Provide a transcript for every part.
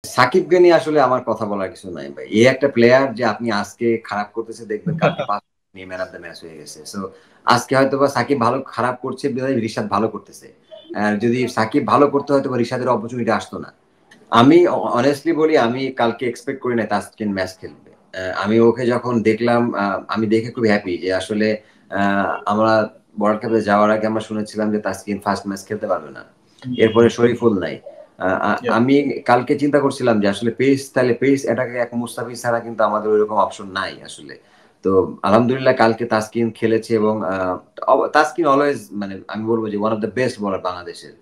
সাকিবকে নিয়ে আসলে আমার কথা বলার কিছু নাই ভাই। এই একটা প্লেয়ার যে আপনি আজকে খারাপ করতেছে দেখবেন কালকে ৫ নিয়ে ম্যান অফ দ্য ম্যাচ হয়ে গেছে। সো আজকে হয়তোবা সাকিব ভালো খারাপ করছে বিধায় রিশাদ ভালো করতেছে। যদি সাকিব ভালো করতে হয়তো রিশাদের অপরচুনিটি আসতো না। আমি অনেস্টলি বলি আমি কালকে এক্সপেক্ট করি না তাসকিন ম্যাচ খেলবে। আমি ওকে যখন দেখলাম আমি দেখে খুব হ্যাপি যে আসলে আমরা ওয়ার্ল্ড কাপে যাওয়ার আগে আমরা শুনেছিলাম যে তাসকিন ফার্স্ট ম্যাচ খেলতে পারবে না। এরপরে শরীফুল নাই। আমি কালকে চিন্তা করছিলাম যে আসলে পেস এটাকে এক মুস্তাফিজ ছাড়া কিন্তু আমাদের ওইরকম অপশন নাই আসলে। তো আলহামদুলিল্লাহ কালকে তাসকিন খেলেছে এবং তাসকিন অলওয়েজ মানে আমি বলবো যে ওয়ান অফ দ্য বেস্ট বলার বাংলাদেশের।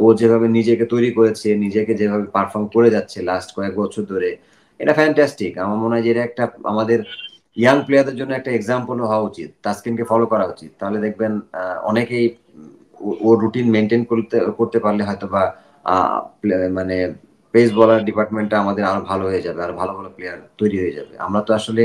ও যেভাবে নিজেকে তৈরি করেছে, নিজেকে যেভাবে পারফর্ম করে যাচ্ছে লাস্ট কয়েক বছর ধরে, এটা ফ্যান্টাস্টিক। আমার মনে হয় যে এটা একটা আমাদের ইয়াং প্লেয়ারদের জন্য একটা এক্সাম্পল হওয়া উচিত। তাসকিনকে ফলো করা উচিত। তাহলে দেখবেন অনেকেই ও রুটিন মেনটেন করতে করতে পারলে হয়তো বা মানে পেস বলার ডিপার্টমেন্টটা আমাদের আরো ভালো হয়ে যাবে, আর ভালো ভালো প্লেয়ার তৈরি হয়ে যাবে। আমরা তো আসলে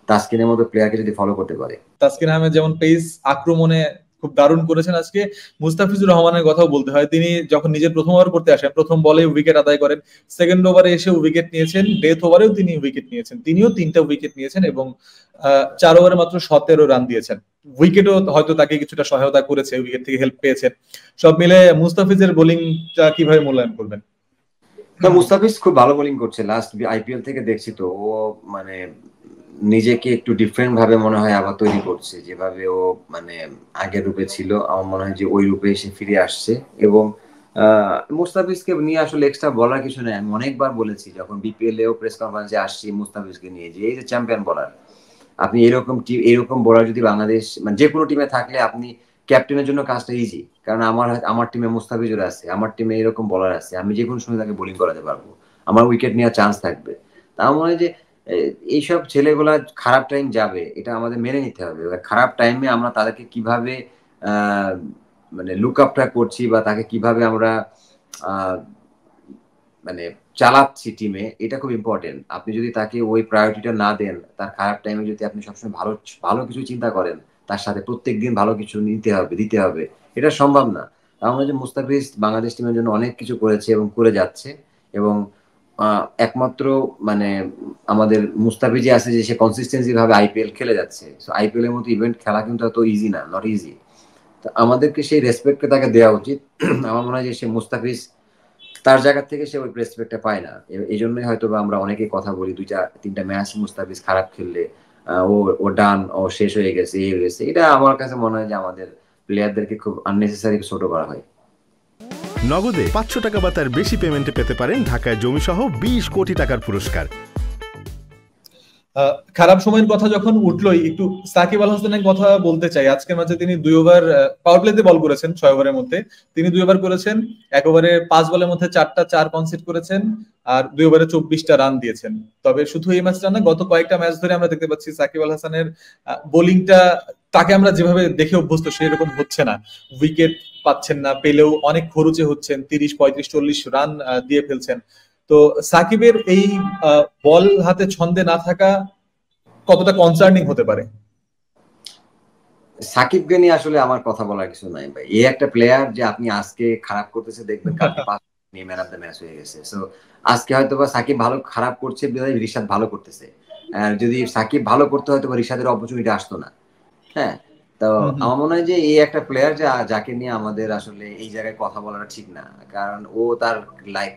তাসকিনের মতো প্লেয়ারকে যদি ফলো করতে পারি। তাসকিন আহমেদ যেমন পেস আক্রমণে খুব দারুণ করেছেন আজকে, মুস্তাফিজুর রহমানের কথাও বলতে হয়। তিনি যখন নিজের প্রথম ওভার করতে আসেন, প্রথম বলে উইকেট আদায় করেন, সেকেন্ড ওভারে এসে উইকেট নিয়েছেন, ডেথ ওভারেও তিনি উইকেট নিয়েছেন, তিনিও 3টা উইকেট নিয়েছেন এবং 4 ওভারে মাত্র 17 রান দিয়েছেন। উইকেটও হয়তো তাকে কিছুটা সহায়তা করেছে, উইকেট থেকে হেল্প পেয়েছেন। সব মিলে মুস্তাফিজের বোলিংটা কিভাবে মূল্যায়ন করবেন? মুস্তাফিজ খুব ভালো বোলিং করছে লাস্ট আইপিএল থেকে দেখছি তো। ও মানে নিজেকে একটু ডিফারেন্ট ভাবে মনে হয় আবার তৈরি করছে, যেভাবে ও মানে আগের রূপে ছিল আমার মনে হয় যে ওই রূপে এসে ফিরে আসছে। এবং মুস্তাফিজকে নিয়ে আসলে এক্সট্রা বলার কিছু নেই। আমি অনেকবার বলেছি যখন বিপিএল এও প্রেস কনফারেন্সে আসছি মুস্তাফিজকে নিয়ে, যে এই যে চ্যাম্পিয়ন বলার, আপনি এরকম বোলার যদি বাংলাদেশ মানে যে কোনো টিমে থাকলে আপনি ক্যাপ্টেনের জন্য কাজটা ইজি। কারণ আমার টিমে মুস্তাফিজুর আছে, আমার টিমে এরকম বোলার আছে, আমি যে কোনো সময় তাকে বোলিং করাতে পারবো, আমার উইকেট নেওয়ার চান্স থাকবে। তা আমার মনে হয় যে এইসব ছেলেগুলা খারাপ টাইম যাবে, এটা আমাদের মেনে নিতে হবে। এবার খারাপ টাইমে আমরা তাদেরকে কিভাবে আহ মানে লুক আপটা করছি বা তাকে কিভাবে আমরা আহ মানে চালাচ্ছি টিমে, এটা খুব ইম্পর্টেন্ট। আপনি যদি তাকে ওই প্রায়োরিটিটা না দেন, তার খারাপ টাইমে যদি আপনি সবসময় ভালো ভালো কিছু চিন্তা করেন, তার সাথে প্রত্যেকদিন ভালো কিছু নিতে হবে দিতে হবে, এটা সম্ভব না। আমরা যে মুস্তাফিজ বাংলাদেশ টিমের জন্য অনেক কিছু করেছে এবং করে যাচ্ছে। এবং একমাত্র মানে আমাদের মুস্তাফিজই আছে যে সে কনসিস্টেন্সি ভাবে আইপিএল খেলে যাচ্ছে। সো আইপিএল এর মতো ইভেন্ট খেলা কিন্তু এত ইজি না, নট ইজি। তো আমাদেরকে সেই রেসপেক্টটা তাকে দেওয়া উচিত। আমার মনে হয় যে সে মুস্তাফিজ তার জায়গা থেকে সে ওই রেসপেক্টটা পায় না। এই জন্যই হয়তো বা আমরা অনেকেই কথা বলি 2-3টা ম্যাচ মুস্তাফিজ খারাপ খেললে ও ডান, ও শেষ হয়ে গেছে, এই হয়ে গেছে। এটা আমার কাছে মনে হয় যে আমাদের প্লেয়ারদেরকে খুব আননেসেসারি ছোট করা হয়। নগদে 500 টাকা বা তার বেশি পেমেন্টে পেতে পারেন ঢাকায় জমিসহ 20 কোটি টাকার পুরস্কার। খারাপ সময়ের কথা যখন উঠলোই, একটু সাকিব আল হাসানের কথা বলতে চাই। আজকের ম্যাচে তিনি 2 ওভার পাওয়ার প্লেতে বল করেছেন, 6 ওভারের মধ্যে তিনি 2 ওভার করেছেন। 1 ওভারে 5 বলের মধ্যে 4টা 4 কনসিড করেছেন, আর 2 ওভারে 24টা রান দিয়েছেন। তবে শুধু এই ম্যাচটা না, গত কয়েকটা ম্যাচ ধরে আমরা দেখতে পাচ্ছি সাকিব আল হাসানের বোলিংটা তাকে আমরা যেভাবে দেখে অভ্যস্ত সেরকম হচ্ছে না। উইকেট পাচ্ছেন না, পেলেও অনেক খরুচে হচ্ছেন, 30, 35, 40 রান দিয়ে ফেলছেন। তো সাকিবের এই বল হাতে ছন্দে না থাকা কতটা কনসার্নিং হতে পারে? সাকিবকে নিয়ে আসলে আমার কথা বলার কিছু নাই ভাই। এই একটা প্লেয়ার যে আপনি আজকে খারাপ করতেছে দেখবেন কালকে 5 নিয়ে ম্যান অফ দ্য ম্যাচ হয়ে গেছে। সো আজকে হয়তো বা সাকিব ভালো খারাপ করছে বিধায় রিশাদ ভালো করতেছে। যদি সাকিব ভালো করতে হয়তো বা রিশাদের অপরচুনিটি আসতো না। হ্যাঁ। তো আমার মনে হয় যে এই একটা প্লেয়ার যাকে নিয়ে আমাদের আসলে এই জায়গায় কথা বলাটা ঠিক না। কারণ ও তার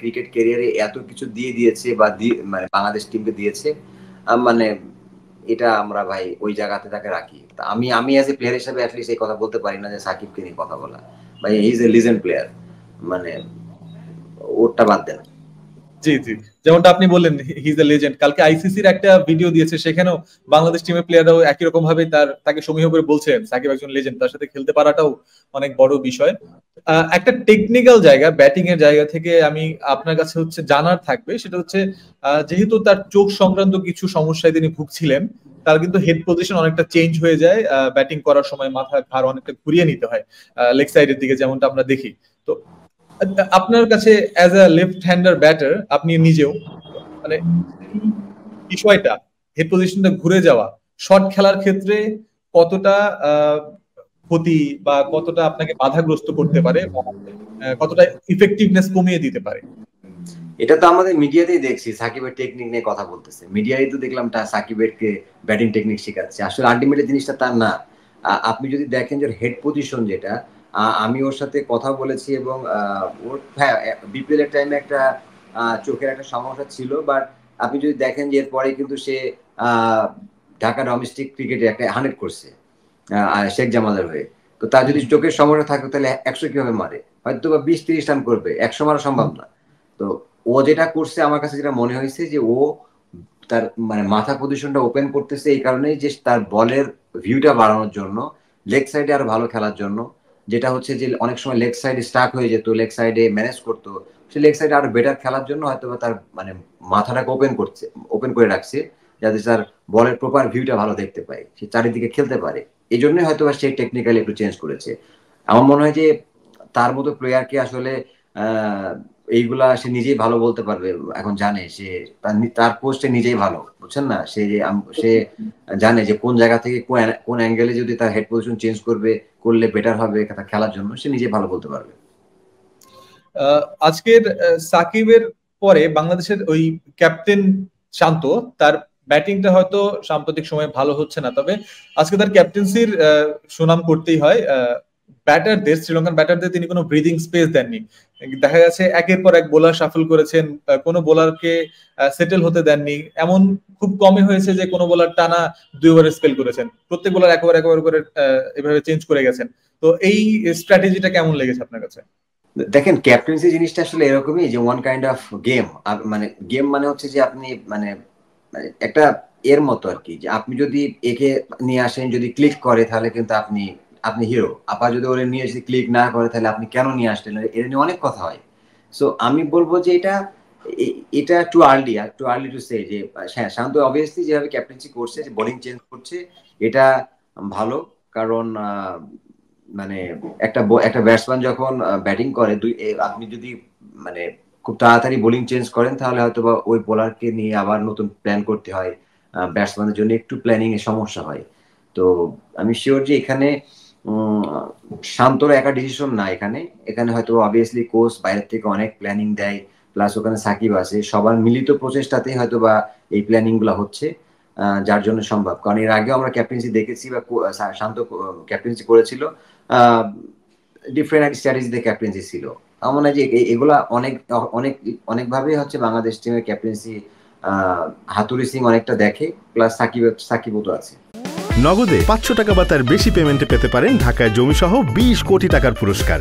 ক্রিকেট ক্যারিয়ারে এত কিছু দিয়ে দিয়েছে বা মানে বাংলাদেশ টিমকে দিয়েছে। মানে এটা আমরা ভাই ওই জায়গাতে তাকে রাখি। তা আমি আমি অ্যাজ এ প্লেয়ার হিসেবে অ্যাটলিস্ট এই কথা বলতে পারি না যে সাকিবকে নিয়ে কথা বলা। ভাই he is a legend player. মানে ওরটা বাদ দেন। জি জি, যেমনটা আপনি বললেন হি ইজ এ লেজেন্ড। কালকে আইসিসির একটা ভিডিও দিয়েছে, সেখানেও বাংলাদেশ টিমের প্লেয়াররাও একই রকম ভাবে তাকে সমীহ করে বলছেন সাকিব একজন লেজেন্ড, তার সাথে খেলতে পারাটাও অনেক বড় বিষয়। একটা টেকনিক্যাল জায়গা, ব্যাটিং এর জায়গা থেকে আমি আপনার কাছে হচ্ছে জানার থাকবে, সেটা হচ্ছে যেহেতু তার চোখ সংক্রান্ত কিছু সমস্যায় তিনি ভুগছিলেন, তার কিন্তু হেড পজিশন অনেকটা চেঞ্জ হয়ে যায়। ব্যাটিং করার সময় মাথার ভার অনেকটা ঘুরিয়ে নিতে হয় লেগ সাইডের দিকে, যেমনটা আমরা দেখি। তো আপনার কাছে as a left hander batter, আপনি নিজেও মানে এই বিষয়টা, হেড পজিশনটা ঘুরে যাওয়া শট খেলার ক্ষেত্রে কতটা ক্ষতি বা কতটা আপনাকে বাধাগ্রস্ত করতে পারে, বা কতটা ইফেক্টিভনেস কমিয়ে দিতে পারে? এটা তো আমাদের মিডিয়াতেই দেখছি, সাকিবের টেকনিক নিয়ে কথা বলতেছে, মিডিয়ায় তো দেখলাম সাকিবেরকে ব্যাটিং টেকনিক শেখাচ্ছে। আসলে আলটিমেটলি জিনিসটা তার না। আপনি যদি দেখেন যে হেড পজিশন যেটা, আমি ওর সাথে কথা বলেছি এবং ওর হ্যাঁ বিপিএল এর টাইমে একটা চোখের একটা সমস্যা ছিল, বাট আপনি যদি দেখেন যে এরপরে কিন্তু সে ঢাকা ডোমেস্টিক ক্রিকেটে একটা 100 করছে শেখ জামালের হয়ে। তো তার যদি চোখের সমস্যা থাকে তাহলে 100 কিভাবে মারে? হয়তো বা 20-30 রান করবে, 100 মারা সম্ভব না। তো ও যেটা করছে আমার কাছে যেটা মনে হয়েছে যে ও তার মানে মাথা পজিশনটা ওপেন করতেছে এই কারণেই যে তার বলের ভিউটা বাড়ানোর জন্য, লেগ সাইডে আরো ভালো খেলার জন্য। যেটা হচ্ছে যে অনেক সময় লেগ সাইডে স্টাক হয়ে যেত, লেগ সাইডে ম্যানেজ করতো, সে লেগ সাইডে আরো বেটার খেলার জন্য হয়তো তার মানে মাথাটাকে ওপেন করে রাখছে, যাতে তার বলের প্রপার ভিউটা ভালো দেখতে পায়, সে চারিদিকে খেলতে পারে। এই জন্যই হয়তো সে টেকনিক্যালি একটু চেঞ্জ করেছে। আমার মনে হয় যে তার মতো প্লেয়ারকে আসলে এইগুলা সে নিজেই ভালো বলতে পারবে। এখন জানে সে তার পোস্টে নিজেই ভালো, বুঝছেন না? সে জানে যে কোন জায়গা থেকে কোন অ্যাঙ্গেলে যদি তার হেড পজিশন চেঞ্জ করলে বেটার হবে খেলার জন্য, সে নিজেই ভালো বলতে পারবে। আজকের সাকিবের পরে বাংলাদেশের ওই ক্যাপ্টেন শান্ত, তার ব্যাটিংটা হয়তো সাম্প্রতিক সময়ে ভালো হচ্ছে না, তবে আজকে তার ক্যাপ্টেন্সির সুনাম করতেই হয়। ব্যাটারদের, শ্রীলঙ্কান ব্যাটারদের তিনি কোনো ব্রিদিং স্পেস দেননি। দেখা গেছে একের পর এক বোলার শাফল করেছেন, কোনো বোলারকে সেটেল হতে দেননি। এমন খুব কমই হয়েছে যে কোনো বোলার টানা 2 ওভারে স্পেল করেছেন, প্রত্যেক বোলার একবার করে এভাবে চেঞ্জ করে গেছেন। তো এই স্ট্র্যাটেজিটা কেমন লেগেছে আপনার কাছে? দেখেন, ক্যাপ্টেন্সি জিনিসটা আসলে এরকমই যে ওয়ান কাইন্ড অফ গেম। মানে গেম মানে হচ্ছে যে আপনি মানে একটা এর মতো আর কি, যে আপনি যদি একে নিয়ে আসেন, যদি ক্লিক করে তাহলে কিন্তু আপনি আপনি হিরো। আবার যদি ওরে নিয়ে এসে ক্লিক না করে তাহলে আপনি কেন নিয়ে আসলেন, এর নিয়ে অনেক কথা হয়। সো আমি বলবো যে এটা টু আর্লি টু সে যে হ্যাঁ শান্ত অবভিয়াসলি যেভাবে ক্যাপ্টেন্সি করছে, যে বোলিং চেঞ্জ করছে, এটা ভালো। কারণ মানে একটা ব্যাটসম্যান যখন ব্যাটিং করে, আপনি যদি মানে খুব তাড়াতাড়ি বোলিং চেঞ্জ করেন তাহলে হয়তো বা ওই বোলারকে নিয়ে আবার নতুন প্ল্যান করতে হয়, ব্যাটসম্যানের জন্য একটু প্ল্যানিং এর সমস্যা হয়। তো আমি শিওর যে এখানে শান্তর একা ডিসিশন না, এখানে হয়তো অবভিয়াসলি কোচ বাইরের থেকে অনেক প্ল্যানিং দেয়, প্লাস ওখানে সাকিব আছে, সবার মিলিত প্রচেষ্টাতেই হয়তো বা এই প্ল্যানিং গুলা হচ্ছে, যার জন্য সম্ভব। কারণ এর আগেও আমরা ক্যাপ্টেন্সি দেখেছি বা শান্ত ক্যাপ্টেন্সি করেছিল, ডিফারেন্ট স্ট্র্যাটেজিতে ক্যাপ্টেন্সি ছিল। আমার মনে হয় যে এগুলা অনেক অনেক অনেকভাবে হচ্ছে বাংলাদেশ টিমের ক্যাপ্টেন্সি হাতুড়ি সিং অনেকটা দেখে, প্লাস সাকিবও তো আছে। নগদে 500 টাকা বা তার বেশি পেমেন্টে পেতে পারেন ঢাকায় জমিসহ 20 কোটি টাকার পুরস্কার।